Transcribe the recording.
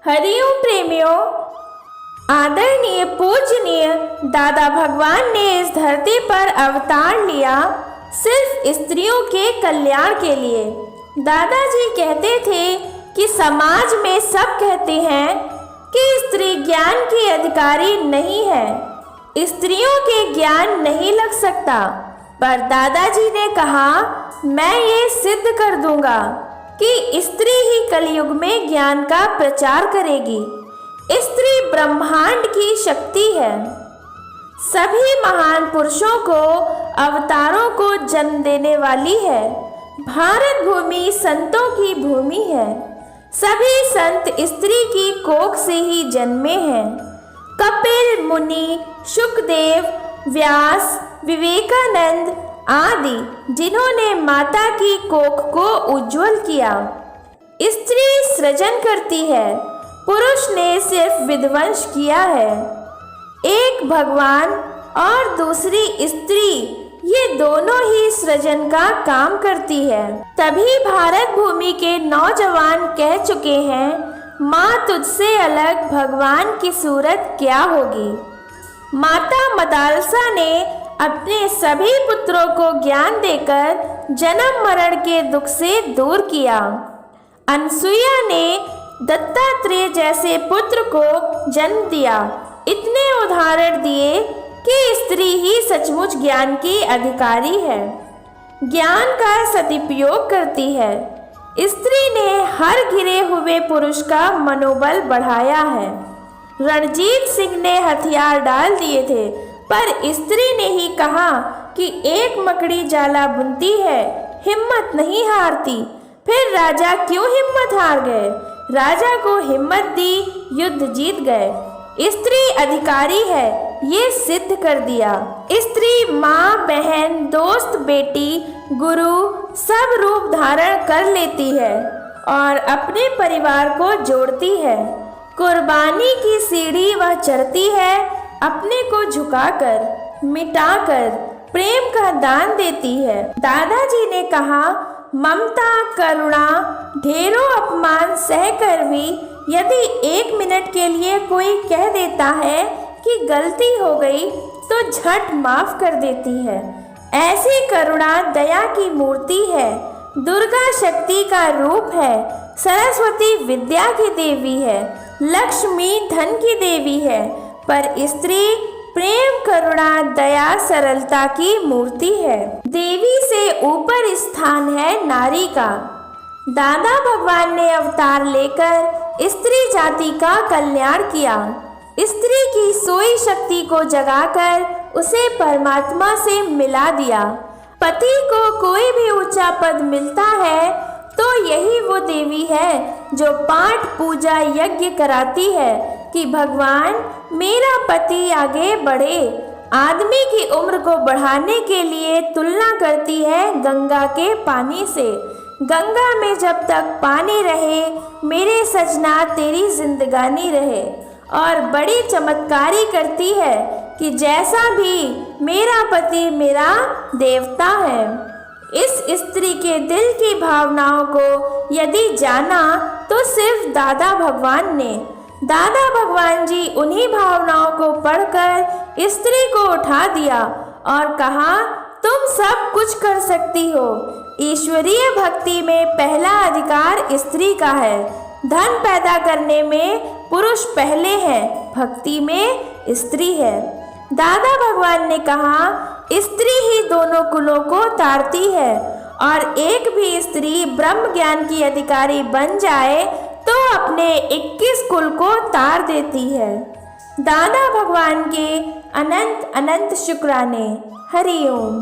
हरिओम प्रेमियों, आदरणीय पूजनीय दादा भगवान ने इस धरती पर अवतार लिया सिर्फ स्त्रियों के कल्याण के लिए। दादाजी कहते थे कि समाज में सब कहते हैं कि स्त्री ज्ञान की अधिकारी नहीं है, स्त्रियों के ज्ञान नहीं लग सकता, पर दादाजी ने कहा मैं ये सिद्ध कर दूंगा कि स्त्री ही कलयुग में ज्ञान का प्रचार करेगी। स्त्री ब्रह्मांड की शक्ति है, सभी महान पुरुषों को अवतारों को जन्म देने वाली है। भारत भूमि संतों की भूमि है, सभी संत स्त्री की कोख से ही जन्मे हैं। कपिल मुनि, सुखदेव, व्यास, विवेकानंद आदि जिन्होंने माता की कोख को उज्जवल किया। स्त्री सृजन करती है, पुरुष ने सिर्फ विध्वंस किया है। एक भगवान और दूसरी स्त्री, ये दोनों ही सृजन का काम करती है। तभी भारत भूमि के नौजवान कह चुके हैं, माँ तुझसे अलग भगवान की सूरत क्या होगी। माता मदालसा ने अपने सभी पुत्रों को ज्ञान देकर जन्म मरण के दुख से दूर किया। अनसुईया ने दत्तात्रेय जैसे पुत्र को जन्म दिया। इतने उदाहरण दिए कि स्त्री ही सचमुच ज्ञान की अधिकारी है, ज्ञान का सदुपयोग करती है। स्त्री ने हर गिरे हुए पुरुष का मनोबल बढ़ाया है। रणजीत सिंह ने हथियार डाल दिए थे, पर स्त्री ने ही कहा कि एक मकड़ी जाला बुनती है, हिम्मत नहीं हारती। फिर राजा क्यों हिम्मत हार गए? राजा को हिम्मत दी, युद्ध जीत गए। स्त्री अधिकारी है, ये सिद्ध कर दिया। स्त्री माँ, बहन, दोस्त, बेटी, गुरु सब रूप धारण कर लेती है और अपने परिवार को जोड़ती है। कुर्बानी की सीढ़ी वह चढ़ती है, अपने को झुकाकर, मिटाकर प्रेम का दान देती है। दादाजी ने कहा, ममता, करुणा, ढेरों अपमान सहकर भी यदि 1 मिनट के लिए कोई कह देता है कि गलती हो गई तो झट माफ कर देती है। ऐसी करुणा दया की मूर्ति है, दुर्गा शक्ति का रूप है, सरस्वती विद्या की देवी है, लक्ष्मी धन की देवी है, पर स्त्री प्रेम, करुणा, दया, सरलता की मूर्ति है। देवी से ऊपर स्थान है नारी का। दादा भगवान ने अवतार लेकर स्त्री जाति का कल्याण किया। स्त्री की सोई शक्ति को जगाकर उसे परमात्मा से मिला दिया। पति को कोई भी ऊंचा पद मिलता है तो यही वो देवी है जो पाठ, पूजा, यज्ञ कराती है कि भगवान मेरा पति आगे बढ़े। आदमी की उम्र को बढ़ाने के लिए तुलना करती है गंगा के पानी से। गंगा में जब तक पानी रहे, मेरे सजना तेरी जिंदगानी रहे। और बड़ी चमत्कारी करती है कि जैसा भी मेरा पति मेरा देवता है। इस स्त्री के दिल की भावनाओं को यदि जाना तो सिर्फ दादा भगवान ने। दादा भगवान जी उन्हीं भावनाओं को पढ़कर स्त्री को उठा दिया और कहा, तुम सब कुछ कर सकती हो। ईश्वरीय भक्ति में पहला अधिकार स्त्री का है। धन पैदा करने में पुरुष पहले है, भक्ति में स्त्री है। दादा भगवान ने कहा, स्त्री ही दोनों कुलों को तारती है और एक भी स्त्री ब्रह्म ज्ञान की अधिकारी बन जाए तो अपने 21 कुल को तार देती है। दादा भगवान के अनंत अनंत शुक्राने। हरि ओम।